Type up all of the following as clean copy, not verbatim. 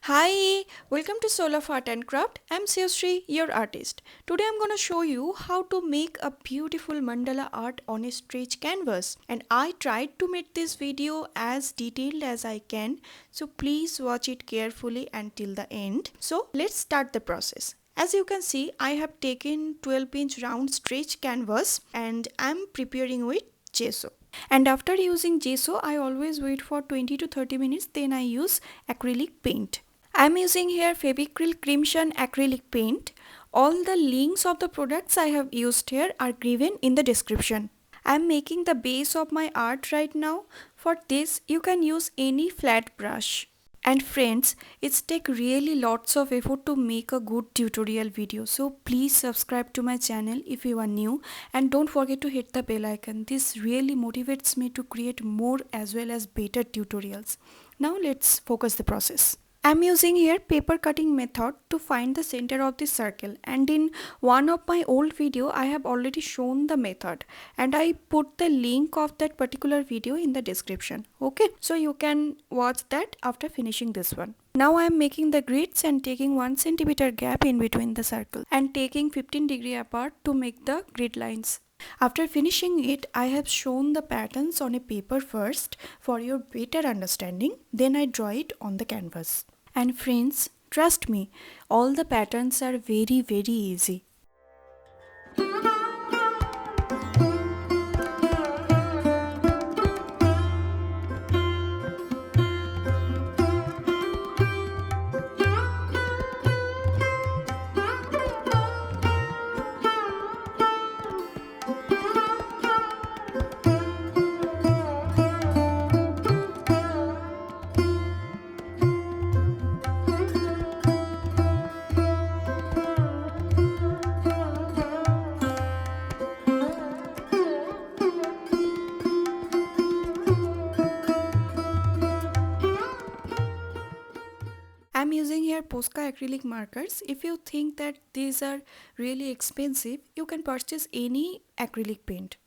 Hi, welcome to Soul of Art and Craft. I'm Sri, your artist. Today I'm gonna show you how to make a beautiful mandala art on a stretch canvas. And I tried to make this video as detailed as I can, so please watch it carefully until the end. So let's start the process. As you can see, I have taken 12-inch round stretch canvas and I'm preparing with gesso. And after using gesso, I always wait for 20 to 30 minutes, then I use acrylic paint. I'm using here Fevicryl Crimson acrylic paint. All the links of the products I have used here are given in the description. I'm making the base of my art right now. For this, you can use any flat brush. And friends, it's take really lots of effort to make a good tutorial video. So please subscribe to my channel if you are new and don't forget to hit the bell icon. This really motivates me to create more as well as better tutorials. Now let's focus the process. I'm using here paper cutting method to find the center of the circle, and in one of my old video I have already shown the method and I put the link of that particular video in the description. Okay, so you can watch that after finishing this one. Now I am making the grids and taking 1 centimeter gap in between the circle and taking 15 degree apart to make the grid lines. After finishing it, I have shown the patterns on a paper first for your better understanding, then I draw it on the canvas. And friends, trust me, all the patterns are very easy. I'm using here Posca acrylic markers. If you think that these are really expensive, you can purchase any acrylic paint.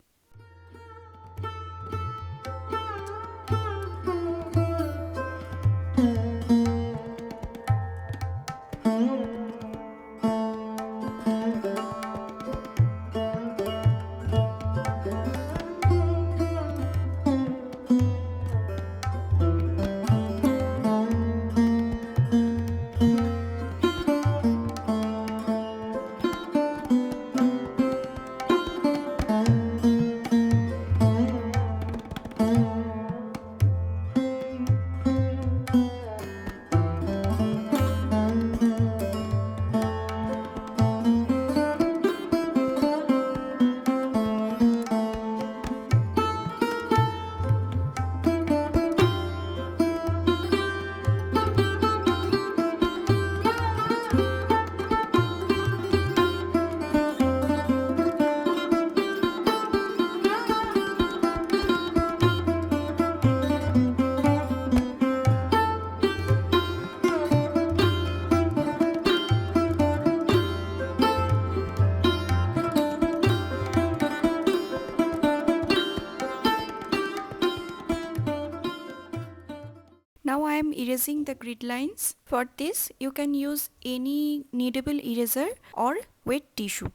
Now I am erasing the grid lines. For this, you can use any kneadable eraser or wet tissue.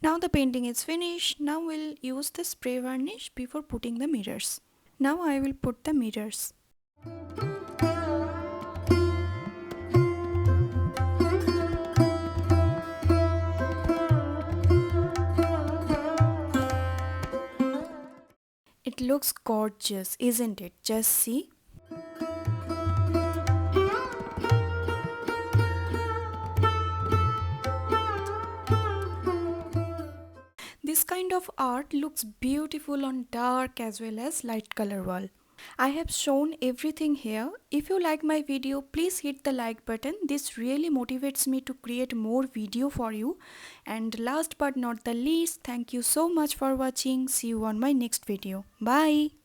Now the painting is finished. Now we'll use the spray varnish before putting the mirrors. Now I will put the mirrors. It looks gorgeous, isn't it? Just see. This kind of art looks beautiful on dark as well as light color wall. I have shown everything here. If you like my video, please hit the like button. This really motivates me to create more video for you. And last but not the least, thank you so much for watching. See you on my next video. Bye.